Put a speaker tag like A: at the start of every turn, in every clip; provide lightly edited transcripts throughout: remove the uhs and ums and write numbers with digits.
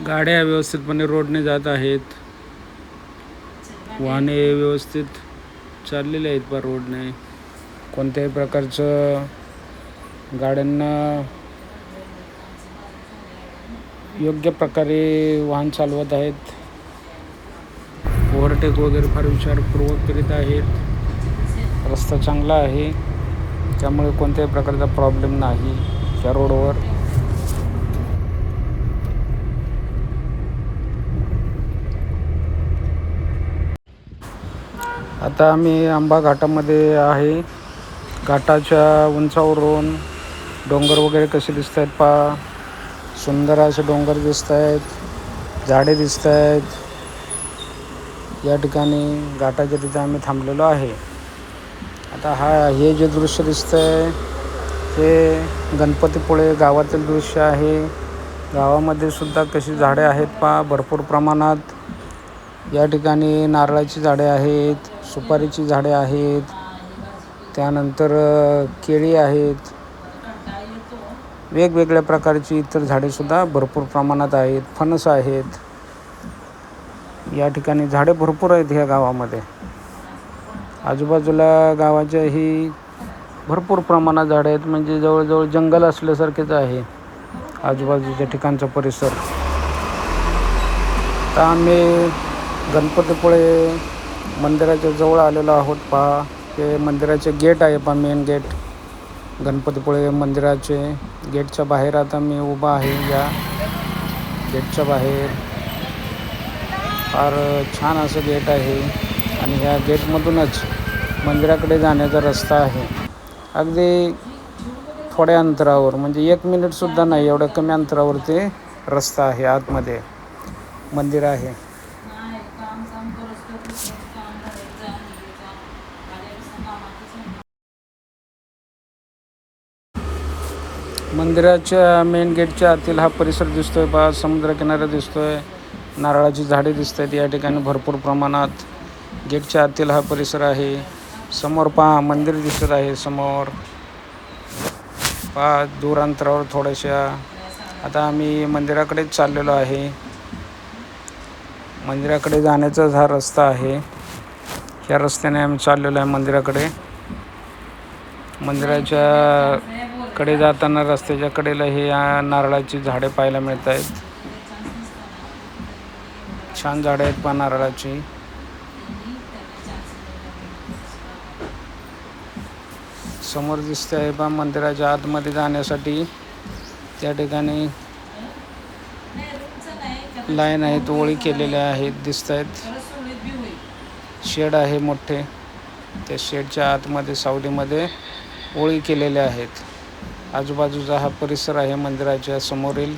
A: गाड्या व्यवस्थितपणे रोडने जात आहेत. वाहने व्यवस्थित चाललेले आहेत बा रोडने. कोणत्याही प्रकारचं गाड्यांना योग्य प्रकारे वाहन चालवत आहेत. ओव्हरटेक वगैरे फार विचारपूर्वक करीत आहेत. रस्ता चांगला आहे, त्यामुळे कोणत्याही प्रकारचा प्रॉब्लेम नाही त्या रोडवर. आता आम्ही आंबा घाटामध्ये आहे. घाटाच्या उंचावरून डोंगर वगैरे कसे दिसत आहेत पहा. सुंदर असे डोंगर दिसत आहेत, झाडे दिसत आहेत. या ठिकाणी घाटाच्या तिथे आम्ही थांबलेलो आहे. आता हे जे दृश्य दिसतंय हे गणपतीपुळे गावातील दृश्य आहे. गावामध्ये सुद्धा कशी झाडे आहेत पहा भरपूर प्रमाणात. या ठिकाणी नारळाची झाडे आहेत, सुपारीची झाडे आहेत, त्यानंतर केळी आहेत, वेगवेगळ्या प्रकारची इतर झाडेसुद्धा भरपूर प्रमाणात आहेत. फणस आहेत. या ठिकाणी झाडे भरपूर आहेत ह्या गावामध्ये. आजूबाजूला गावाच्याही भरपूर प्रमाणात झाडे आहेत, म्हणजे जवळजवळ जंगल असल्यासारखेच आहे आजूबाजूच्या ठिकाणचा परिसर. आता आम्ही गणपतीपुळे मंदिराच्या जवळ आलेलो आहोत पहा. हे मंदिराचे गेट आहे पहा, मेन गेट. गणपतीपुळे मंदिराचे गेटच्या बाहेर आता मी उभा आहे. या गेटच्या बाहेर फार छान असं गेट आहे आणि ह्या गेटमधूनच मंदिराकडे जाण्याचा रस्ता आहे. अगदी थोड्या अंतरावर, म्हणजे 1 मिनिटसुद्धा नाही एवढ्या कमी अंतरावर ते रस्ता आहे. आतमध्ये मंदिर आहे. मंदिराच्या मेन गेटच्या आतील हा परिसर दिसतोय पहा. समुद्रकिनारा दिसतोय, नारळाची झाडे दिसत आहेत या ठिकाणी भरपूर प्रमाणात. गेटच्या आतील हा परिसर आहे. समोर पहा मंदिर दिसत आहे. समोर पहा दूर अंतरावर थोड्याशा. आता आम्ही मंदिराकडेच चाललेलो आहे. मंदिराकडे जाण्याचाच हा रस्ता आहे. ह्या रस्त्याने आम्ही चाललेलो आहे मंदिराकडे. मंदिराच्या कडे जाताना रस्त्याच्या कडेला हे नारळाची झाडे पाहायला मिळत आहेत. छान झाडे आहेत पहा नारळाची. समोर दिसते आहे पहा मंदिराच्या आतमध्ये जाण्यासाठी त्या ठिकाणी लाईन आहेत, ओळी केलेल्या आहेत दिसत आहेत. शेड आहे मोठे, त्या शेडच्या आतमध्ये सावलीमध्ये ओळी केलेल्या आहेत. आजूबाजूचा हा परिसर आहे मंदिराच्या समोरील.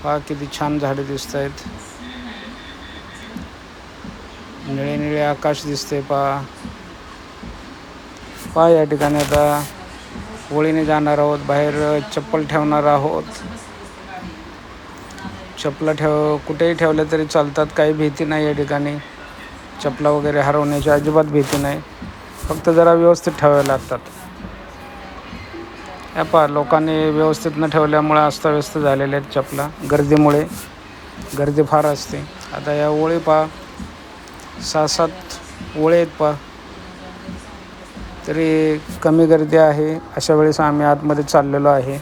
A: पहा किती छान झाडे दिसत आहेत. निळे निळे आकाश दिसते पहा. पहा या ठिकाणी आता ओळीने जाणार आहोत. बाहेर चप्पल ठेवणार आहोत. चपला कुठेही ठेवल्या तरी चालतात, काही भीती नाही या ठिकाणी. चपला वगैरे हरवण्याची अजिबात भीती नाही, फक्त जरा व्यवस्थित ठेवाव्या लागतात. या पहा लोकांनी व्यवस्थित न ठेवल्यामुळे अस्ताव्यस्त झालेल्या आहेत चपला. गर्दीमुळे गर्दी फार असते. आता या ओळी पहा 6-7 ओळी आहेत पहा, तरी कमी गर्दी आहे. अशा वेळेस आम्ही आतमध्ये चाललेलो आहे.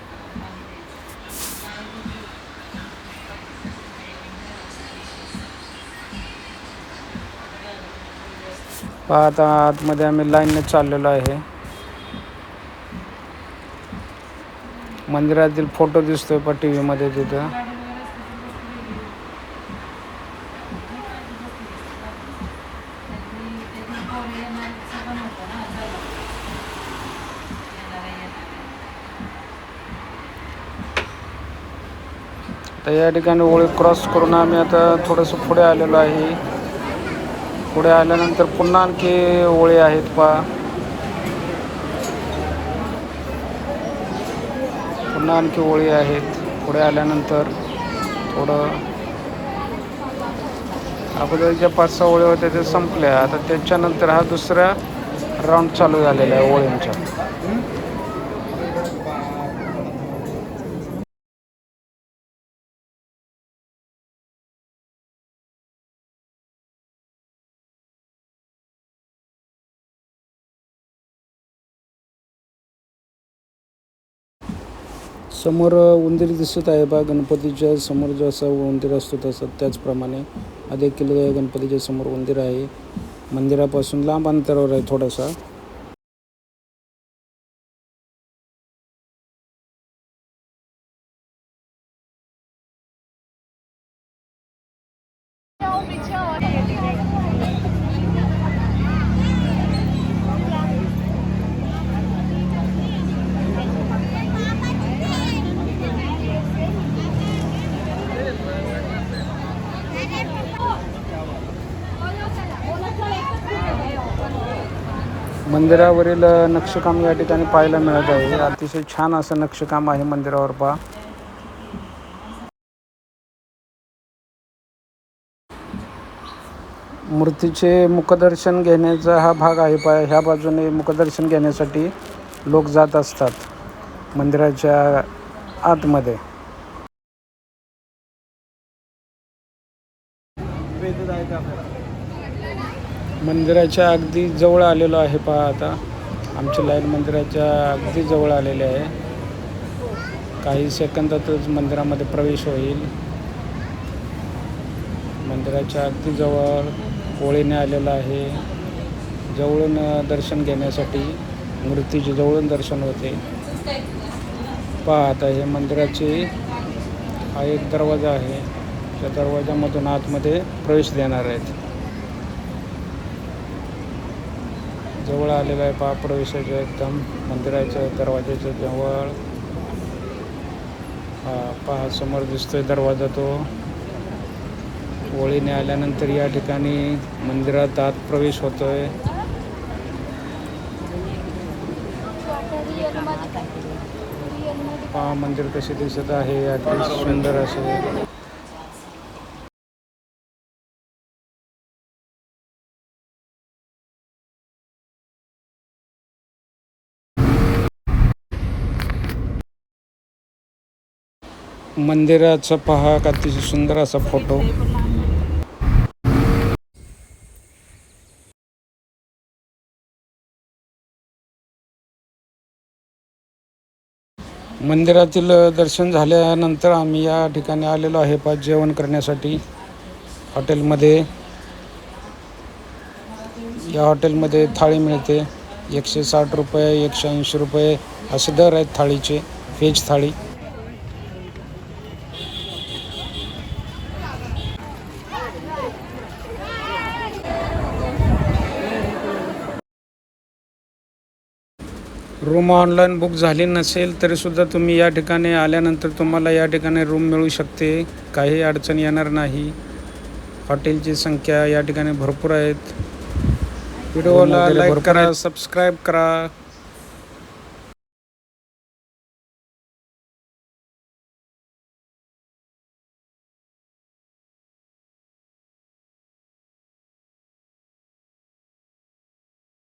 A: पहा आता आतमध्ये आम्ही लाईनने चाललेलो आहे. मंदिरातील फोटो दिसतोय पहा टी व्हीमध्ये तिथं. तर या ठिकाणी ओळी क्रॉस करून आम्ही आता थोडंसं पुढे आलेलो आहे. पुढे आल्यानंतर पुन्हा आणखी ओळी आहेत पहा. पुन्हा आणखी ओळी आहेत. पुढे आल्यानंतर थोडं अगोदरच्या 5-6 ओळी होत्या ते संपल्या. आता त्याच्यानंतर हा दुसरा राऊंड चालू झालेला आहे ओळींचा. समोर उंदीर दिसत आहे बा. गणपतीच्या समोर जसा उंदीर असतो तसं त्याचप्रमाणे हा देखील गणपतीच्या समोर उंदीर आहे. मंदिरापासून लांब अंतरावर आहे थोडासा. मंदिरावरील नक्षीकाम या ठिकाणी पाहायला मिळत आहे. अतिशय छान असं नक्षीकाम आहे मंदिरावर पहा. मूर्तीचे मुखदर्शन घेण्याचा हा भाग आहे पहा. ह्या बाजूने मुखदर्शन घेण्यासाठी लोक जात असतात मंदिराच्या आतमध्ये. मंदिराच्या अगदी जवळ आलेलो आहे पहा. आता आमची लाईन मंदिराच्या अगदी जवळ आलेली आहे. काही सेकंदातच मंदिरामध्ये प्रवेश होईल. मंदिराच्या अगदी जवळ ओळीने आलेला आहे. जवळून दर्शन घेण्यासाठी मूर्तीचे जवळून दर्शन होते पहा. आता हे मंदिराचे हा एक दरवाजा आहे. त्या दरवाजामधून आतमध्ये प्रवेश देणार आहेत. जवळ आलेला आहे पहा प्रवेशाच्या एकदम मंदिराच्या दरवाजाच्या जवळ. पहा समोर दिसतोय दरवाजा तो. ओळीने आल्यानंतर या ठिकाणी मंदिरात आत प्रवेश होतोय. पहा मंदिर कसे दिसत आहे. अति सुंदर असे. मंदिराचा पहा अतिशय सुंदर असा फोटो. मंदिरातील दर्शन झाल्यानंतर आम्ही या ठिकाणी आलेलो आहे पहा जेवण करण्यासाठी हॉटेलमध्ये. या हॉटेलमध्ये थाळी मिळते. 160 रुपये 180 रुपये असे दर आहेत थाळीचे. व्हेज थाळी. रूम ऑनलाईन बुक झाली नसेल तरीसुद्धा तुम्ही या ठिकाणी आल्यानंतर तुम्हाला या ठिकाणी रूम मिळू शकते. काही अडचण येणार नाही. हॉटेलची संख्या या ठिकाणी भरपूर आहेत. व्हिडिओला लाईक करा, सबस्क्राईब करा.